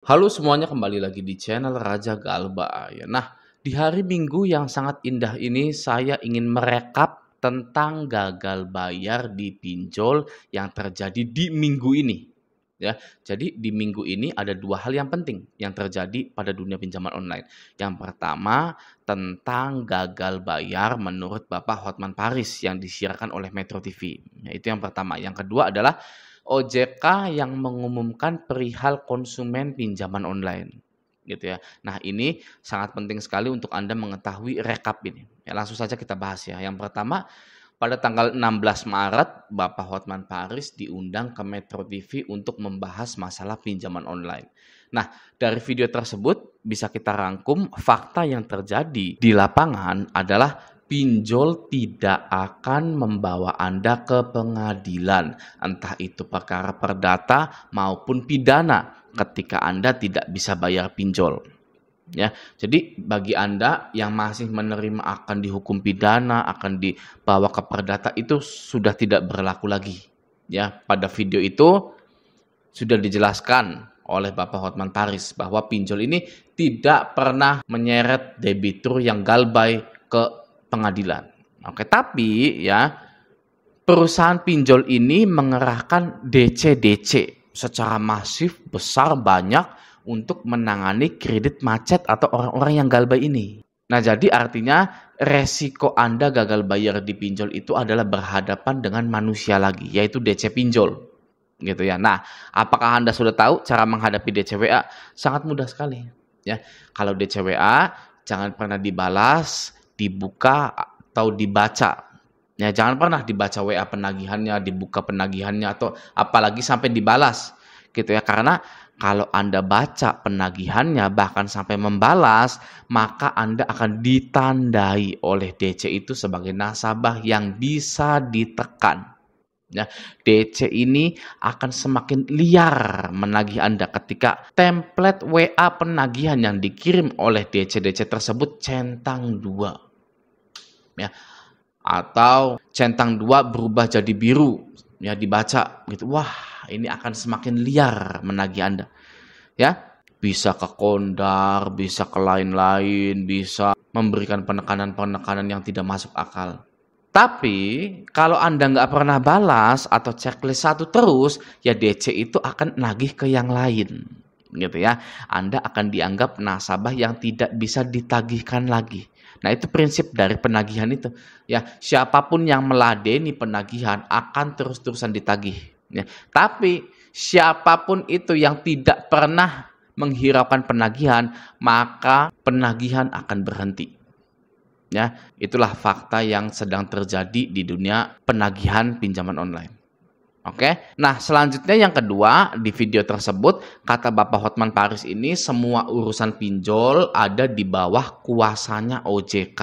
Halo semuanya, kembali lagi di channel Raja Galba ya. Nah, di hari Minggu yang sangat indah ini saya ingin merekap tentang gagal bayar di pinjol yang terjadi di minggu ini ya. Jadi di minggu ini ada dua hal yang penting yang terjadi pada dunia pinjaman online. Yang pertama tentang gagal bayar menurut Bapak Hotman Paris yang disiarkan oleh Metro TV. Ya, itu yang pertama. Yang kedua adalah OJK yang mengumumkan perihal konsumen pinjaman online, gitu ya. Nah, ini sangat penting sekali untuk Anda mengetahui rekap ini. Ya, langsung saja kita bahas ya. Yang pertama, pada tanggal 16 Maret, Bapak Hotman Paris diundang ke Metro TV untuk membahas masalah pinjaman online. Nah, dari video tersebut bisa kita rangkum fakta yang terjadi di lapangan adalah pinjol tidak akan membawa Anda ke pengadilan, entah itu perkara perdata maupun pidana ketika Anda tidak bisa bayar pinjol. Ya, jadi bagi Anda yang masih menerima akan dihukum pidana, akan dibawa ke perdata itu sudah tidak berlaku lagi. Ya, pada video itu sudah dijelaskan oleh Bapak Hotman Paris bahwa pinjol ini tidak pernah menyeret debitur yang galbay ke pengadilan. Oke, tapi ya perusahaan pinjol ini mengerahkan DC-DC secara masif, besar, banyak untuk menangani kredit macet atau orang-orang yang galbay ini. Nah, jadi artinya resiko Anda gagal bayar di pinjol itu adalah berhadapan dengan manusia lagi, yaitu DC pinjol. Gitu ya. Nah, apakah Anda sudah tahu cara menghadapi DCWA? Sangat mudah sekali. Ya, kalau DCWA jangan pernah dibalas, dibuka atau dibaca. Ya, jangan pernah dibaca WA penagihannya, dibuka penagihannya atau apalagi sampai dibalas. Gitu ya. Karena kalau Anda baca penagihannya bahkan sampai membalas, maka Anda akan ditandai oleh DC itu sebagai nasabah yang bisa ditekan. Ya, DC ini akan semakin liar menagih Anda ketika template WA penagihan yang dikirim oleh DC-DC tersebut centang 2. Ya, atau centang 2 berubah jadi biru, ya dibaca gitu. Wah, ini akan semakin liar menagih Anda. Ya, bisa ke kondar, bisa ke lain-lain, bisa memberikan penekanan-penekanan yang tidak masuk akal. Tapi kalau Anda nggak pernah balas atau checklist satu terus, ya DC itu akan nagih ke yang lain, gitu ya. Anda akan dianggap nasabah yang tidak bisa ditagihkan lagi. Nah, itu prinsip dari penagihan itu. Ya, siapapun yang meladeni penagihan akan terus-terusan ditagih. Ya. Tapi siapapun itu yang tidak pernah menghiraukan penagihan, maka penagihan akan berhenti. Ya, itulah fakta yang sedang terjadi di dunia penagihan pinjaman online. Oke. Nah, selanjutnya yang kedua, di video tersebut kata Bapak Hotman Paris ini semua urusan pinjol ada di bawah kuasanya OJK,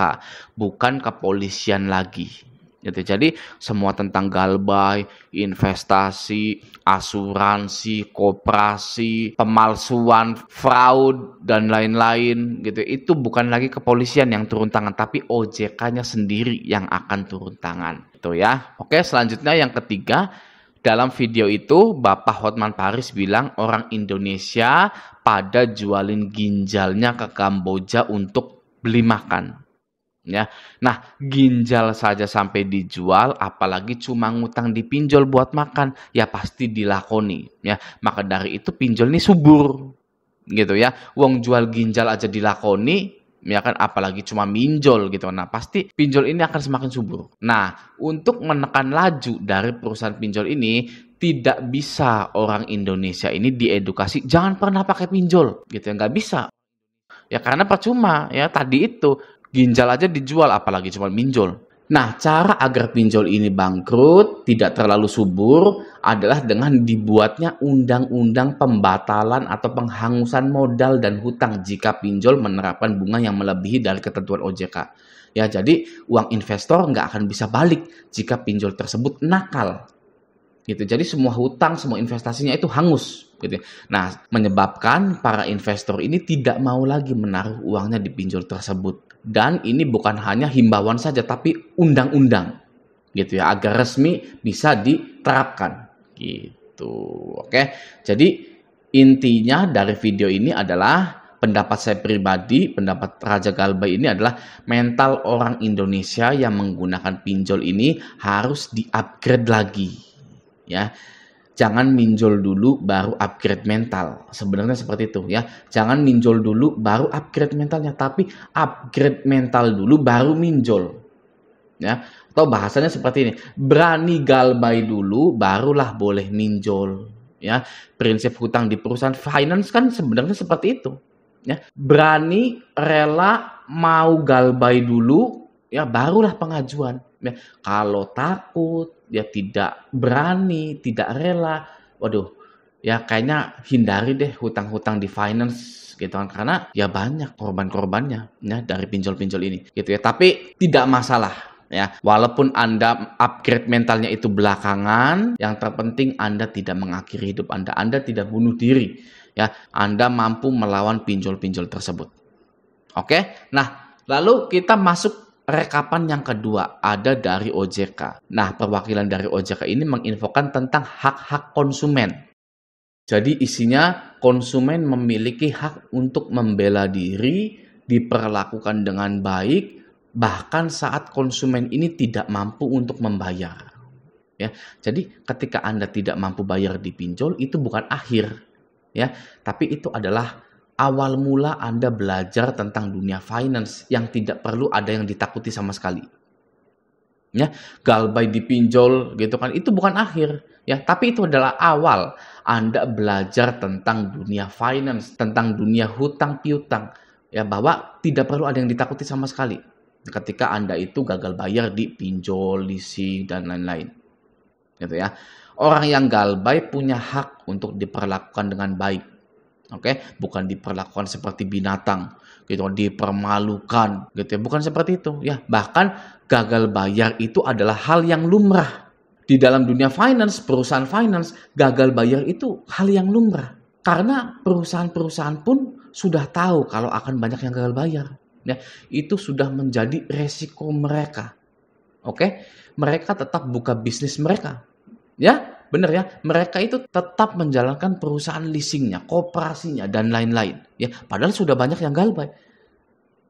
bukan kepolisian lagi. Gitu. Jadi semua tentang galbay, investasi, asuransi, koperasi, pemalsuan, fraud dan lain-lain gitu. Itu bukan lagi kepolisian yang turun tangan, tapi OJK-nya sendiri yang akan turun tangan. Itu ya. Oke, selanjutnya yang ketiga, dalam video itu Bapak Hotman Paris bilang orang Indonesia pada jualin ginjalnya ke Kamboja untuk beli makan. Ya. Nah, ginjal saja sampai dijual, apalagi cuma ngutang di pinjol buat makan, ya pasti dilakoni. Ya, maka dari itu pinjol ini subur, gitu ya. Wong jual ginjal aja dilakoni, ya kan, apalagi cuma minjol gitu. Nah, pasti pinjol ini akan semakin subur. Nah, untuk menekan laju dari perusahaan pinjol ini, tidak bisa orang Indonesia ini diedukasi jangan pernah pakai pinjol, gitu ya, nggak bisa. Ya karena percuma, ya tadi itu ginjal aja dijual apalagi cuma pinjol. Nah, cara agar pinjol ini bangkrut, tidak terlalu subur adalah dengan dibuatnya undang-undang pembatalan atau penghangusan modal dan hutang jika pinjol menerapkan bunga yang melebihi dari ketentuan OJK. Ya, jadi uang investor nggak akan bisa balik jika pinjol tersebut nakal. Gitu. Jadi semua hutang, semua investasinya itu hangus. Gitu. Nah, menyebabkan para investor ini tidak mau lagi menaruh uangnya di pinjol tersebut. Dan ini bukan hanya himbauan saja, tapi undang-undang, gitu ya, agar resmi bisa diterapkan, gitu. Oke, jadi Intinya dari video ini adalah pendapat saya pribadi, pendapat Raja Galbay ini adalah mental orang Indonesia yang menggunakan pinjol ini harus di-upgrade lagi. Ya, jangan minjol dulu baru upgrade mental. Sebenarnya seperti itu ya. Jangan minjol dulu baru upgrade mentalnya, tapi upgrade mental dulu baru minjol. Ya, atau bahasanya seperti ini. Berani galbay dulu barulah boleh minjol. Ya, prinsip hutang di perusahaan finance kan sebenarnya seperti itu. Ya, berani, rela, mau galbay dulu, ya barulah pengajuan. Ya, kalau takut, ya tidak berani, tidak rela, waduh, ya kayaknya hindari deh hutang-hutang di finance gitu kan, karena ya banyak korban-korbannya ya dari pinjol-pinjol ini gitu ya. Tapi tidak masalah ya, walaupun Anda upgrade mentalnya itu belakangan, yang terpenting Anda tidak mengakhiri hidup Anda tidak bunuh diri ya, Anda mampu melawan pinjol-pinjol tersebut. Oke, nah lalu kita masuk rekapan yang kedua, ada dari OJK. Nah, perwakilan dari OJK ini menginfokan tentang hak-hak konsumen. Jadi isinya konsumen memiliki hak untuk membela diri, diperlakukan dengan baik, bahkan saat konsumen ini tidak mampu untuk membayar. Ya, jadi ketika Anda tidak mampu bayar di pinjol, itu bukan akhir. Ya, tapi itu adalah awal mula Anda belajar tentang dunia finance yang tidak perlu ada yang ditakuti sama sekali. Ya, galbay dipinjol gitu kan, itu bukan akhir ya, tapi itu adalah awal Anda belajar tentang dunia finance, tentang dunia hutang piutang ya, bahwa tidak perlu ada yang ditakuti sama sekali ketika Anda itu gagal bayar di pinjol, leasing dan lain-lain. Gitu ya. Orang yang galbay punya hak untuk diperlakukan dengan baik. Oke, bukan diperlakukan seperti binatang, gitu, dipermalukan, gitu ya. Bukan seperti itu, ya. Bahkan gagal bayar itu adalah hal yang lumrah di dalam dunia finance, perusahaan finance. Gagal bayar itu hal yang lumrah karena perusahaan-perusahaan pun sudah tahu kalau akan banyak yang gagal bayar. Ya, itu sudah menjadi resiko mereka. Oke, mereka tetap buka bisnis mereka. Ya, benar ya. Mereka itu tetap menjalankan perusahaan leasingnya, koperasinya, dan lain-lain. Ya, padahal sudah banyak yang galbay.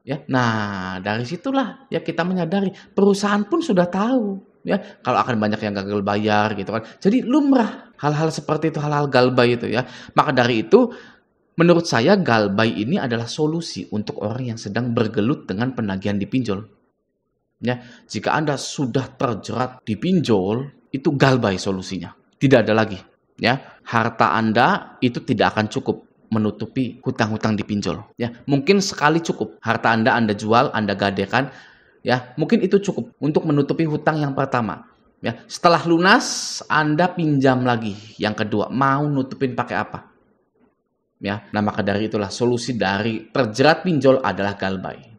Ya, nah dari situlah ya kita menyadari perusahaan pun sudah tahu ya kalau akan banyak yang gagal bayar gitu kan. Jadi lumrah hal-hal seperti itu, hal-hal galbay itu ya. Maka dari itu menurut saya galbay ini adalah solusi untuk orang yang sedang bergelut dengan penagihan di pinjol. Ya, jika Anda sudah terjerat di pinjol, itu galbay solusinya. Tidak ada lagi. Ya, harta Anda itu tidak akan cukup menutupi hutang-hutang di pinjol. Ya, mungkin sekali cukup. Harta Anda jual, Anda gadekan. Ya, mungkin itu cukup untuk menutupi hutang yang pertama. Ya, setelah lunas, Anda pinjam lagi. Yang kedua, mau nutupin pakai apa? Ya, nah maka dari itulah solusi dari terjerat pinjol adalah galbay.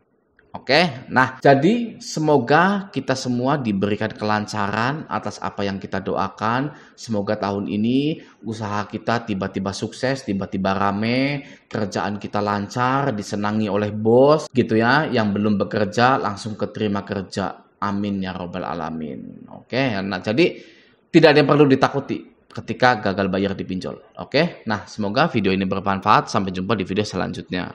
Oke, nah jadi semoga kita semua diberikan kelancaran atas apa yang kita doakan. Semoga tahun ini usaha kita tiba-tiba sukses, tiba-tiba rame, kerjaan kita lancar, disenangi oleh bos gitu ya. Yang belum bekerja langsung keterima kerja. Amin ya robbal alamin. Oke, nah jadi tidak ada yang perlu ditakuti ketika gagal bayar di pinjol. Oke, nah semoga video ini bermanfaat. Sampai jumpa di video selanjutnya.